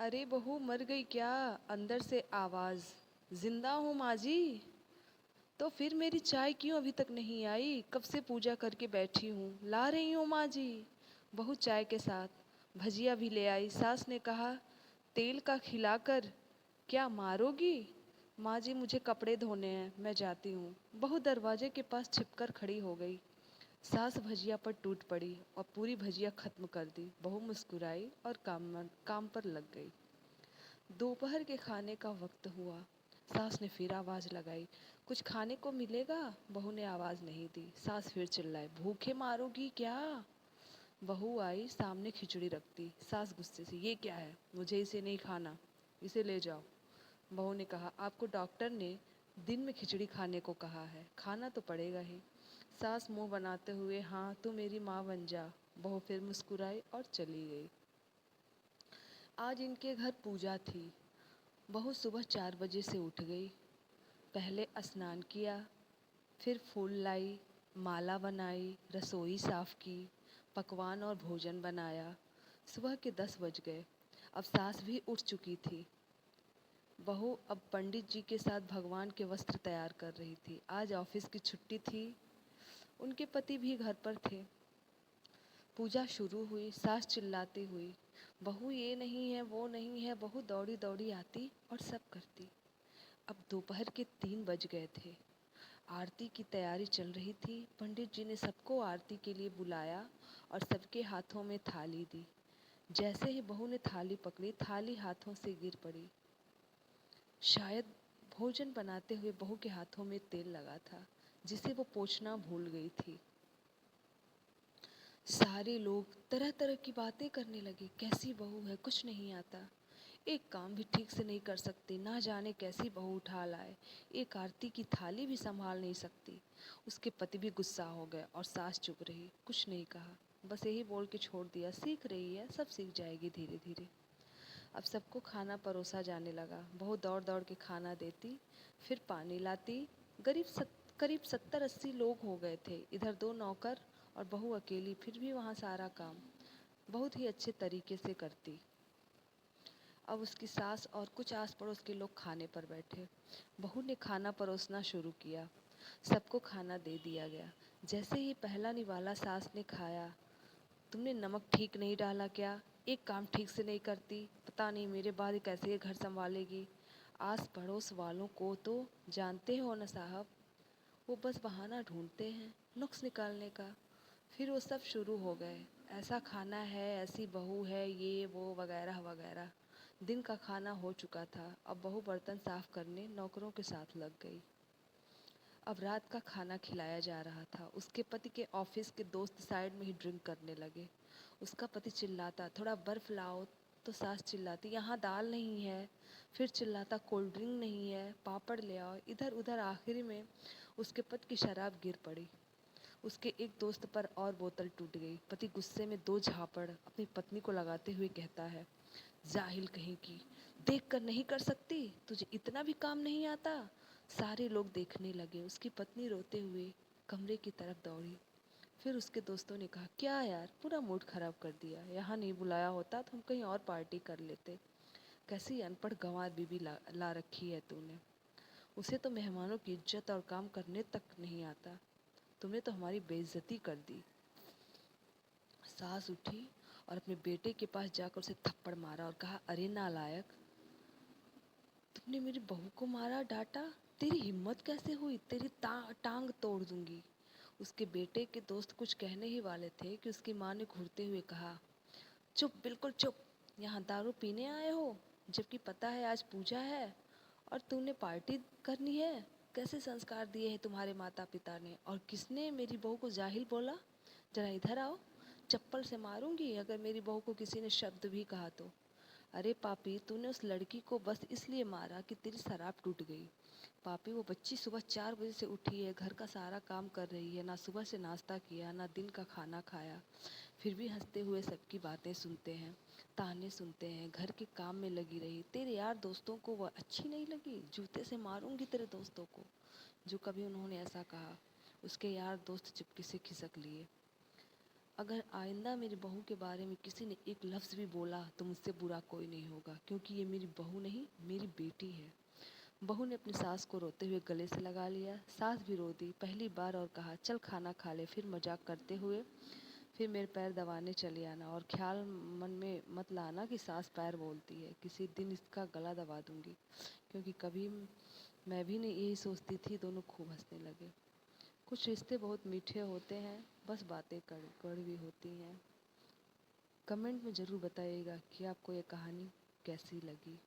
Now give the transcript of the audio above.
अरे बहू मर गई क्या? अंदर से आवाज। जिंदा हूँ माँ जी। तो फिर मेरी चाय क्यों अभी तक नहीं आई? कब से पूजा करके बैठी हूँ, ला रही हूँ माँ जी। बहू चाय के साथ भजिया भी ले आई। सास ने कहा, तेल का खिलाकर क्या मारोगी? माँ जी मुझे कपड़े धोने हैं, मैं जाती हूँ। बहू दरवाजे के पास छिपकर खड़ी हो गई। सास भजिया पर टूट पड़ी और पूरी भजिया खत्म कर दी। बहू मुस्कुराई और काम पर लग गई। दोपहर के खाने का वक्त हुआ। सास ने फिर आवाज लगाई, कुछ खाने को मिलेगा? बहू ने आवाज नहीं दी। सास फिर चिल्लाए, भूखे मारोगी क्या? बहू आई, सामने खिचड़ी रख दी। सास गुस्से से, ये क्या है? मुझे इसे नहीं खाना, इसे ले जाओ। बहू ने कहा, आपको डॉक्टर ने दिन में खिचड़ी खाने को कहा है, खाना तो पड़ेगा ही। सास मुंह बनाते हुए, हाँ तू मेरी माँ बन जा। बहू फिर मुस्कुराई और चली गई। आज इनके घर पूजा थी। बहू सुबह 4 बजे से उठ गई। पहले स्नान किया, फिर फूल लाई, माला बनाई, रसोई साफ की, पकवान और भोजन बनाया। सुबह के 10 बज गए। अब सास भी उठ चुकी थी। बहू अब पंडित जी के साथ भगवान के वस्त्र तैयार कर रही थी। आज ऑफिस की छुट्टी थी। उनके पति भी घर पर थे। पूजा शुरू हुई। सास चिल्लाती हुई, बहू ये नहीं है, वो नहीं है। बहू दौड़ी दौड़ी आती और सब करती। अब दोपहर के 3 बज गए थे। आरती की तैयारी चल रही थी। पंडित जी ने सबको आरती के लिए बुलाया और सबके हाथों में थाली दी। जैसे ही बहू ने थाली पकड़ी, थाली हाथों से गिर पड़ी। शायद भोजन बनाते हुए बहू के हाथों में तेल लगा था, जिसे वो पोंछना भूल गई थी। सारे लोग तरह तरह की बातें करने लगे। कैसी बहू है, कुछ नहीं आता, एक काम भी ठीक से नहीं कर सकती, ना जाने कैसी बहू उठा लाए, एक आरती की थाली भी संभाल नहीं सकती। उसके पति भी गुस्सा हो गए और सास चुप रही, कुछ नहीं कहा, बस यही बोल के छोड़ दिया, सीख रही है, सब सीख जाएगी धीरे धीरे। अब सबको खाना परोसा जाने लगा। बहू दौड़ दौड़ के खाना देती, फिर पानी लाती। करीब 70-80 लोग हो गए थे। इधर 2 नौकर और बहू अकेली, फिर भी वहाँ सारा काम बहुत ही अच्छे तरीके से करती। अब उसकी सास और कुछ आस पड़ोस के लोग खाने पर बैठे। बहू ने खाना परोसना शुरू किया। सबको खाना दे दिया गया। जैसे ही पहला निवाला सास ने खाया, तुमने नमक ठीक नहीं डाला क्या? एक काम ठीक से नहीं करती, पता नहीं मेरे बाद ये कैसे ये घर संभालेगी। आस पड़ोस वालों को तो जानते हो न साहब, वो बस बहाना ढूंढते हैं नुक्स निकालने का। फिर वो सब शुरू हो गए, ऐसा खाना है, ऐसी बहू है, ये वो वगैरह वगैरह। दिन का खाना हो चुका था। अब बहू बर्तन साफ करने नौकरों के साथ लग गई। अब रात का खाना खिलाया जा रहा था। उसके पति के ऑफिस के दोस्त साइड में ही ड्रिंक करने लगे। उसका पति चिल्लाता, थोड़ा बर्फ लाओ, तो सास चिल्लाती, यहाँ दाल नहीं है। फिर चिल्लाता, कोल्ड ड्रिंक नहीं है, पापड़ ले आओ। इधर उधर आखिरी में उसके पति की शराब गिर पड़ी। उसके एक दोस्त पर और बोतल टूट गई। पति गुस्से में 2 झापड़ अपनी पत्नी को लगाते हुए कहता है, जाहिल कहीं की, देख कर नहीं कर सकती, तुझे इतना भी काम नहीं आता। सारे लोग देखने लगे। उसकी पत्नी रोते हुए कमरे की तरफ दौड़ी। फिर उसके दोस्तों ने कहा, क्या यार, पूरा मूड खराब कर दिया, यहाँ नहीं बुलाया होता तो हम कहीं और पार्टी कर लेते। कैसी अनपढ़ गंवार बीबी ला रखी है तूने, उसे तो मेहमानों की इज्जत और काम करने तक नहीं आता, तुमने तो हमारी बेइज्जती कर दी। सास उठी और अपने बेटे के पास जाकर उसे थप्पड़ मारा और कहा, अरे नालायक, तुमने मेरी बहू को मारा, डांटा, तेरी हिम्मत कैसे हुई, तेरी टांग तोड़ दूंगी। उसके बेटे के दोस्त कुछ कहने ही वाले थे कि उसकी माँ ने घूरते हुए कहा, चुप, बिल्कुल चुप, यहाँ दारू पीने आए हो, जबकि पता है आज पूजा है और तूने पार्टी करनी है। कैसे संस्कार दिए हैं तुम्हारे माता पिता ने, और किसने मेरी बहू को जाहिल बोला? जरा इधर आओ, चप्पल से मारूंगी अगर मेरी बहू को किसी ने शब्द भी कहा तो। अरे पापी, तूने उस लड़की को बस इसलिए मारा कि तेरी शराब टूट गई। पापी, वो बच्ची सुबह 4 बजे से उठी है, घर का सारा काम कर रही है, ना सुबह से नाश्ता किया, ना दिन का खाना खाया, फिर भी हंसते हुए सबकी बातें सुनते हैं, ताने सुनते हैं, घर के काम में लगी रही। तेरे यार दोस्तों को वह अच्छी नहीं लगी? जूते से मारूंगी तेरे दोस्तों को। जो कभी उन्होंने ऐसा कहा, उसके यार दोस्त चुपके से खिसक लिए। अगर आइंदा मेरी बहू के बारे में किसी ने एक लफ्ज़ भी बोला तो मुझसे बुरा कोई नहीं होगा, क्योंकि ये मेरी बहू नहीं, मेरी बेटी है। बहू ने अपनी सास को रोते हुए गले से लगा लिया। सास भी रो दी पहली बार और कहा, चल खाना खा ले। फिर मजाक करते हुए, फिर मेरे पैर दबाने चले आना और ख्याल मन में मत लाना कि सास पैर बोलती है, किसी दिन इसका गला दबा दूंगी। क्योंकि कभी मैं भी नहीं यही सोचती थी। दोनों खूब हंसने लगे। कुछ रिश्ते बहुत मीठे होते हैं, बस बातें कड़वी होती हैं। कमेंट में ज़रूर बताइएगा कि आपको ये कहानी कैसी लगी।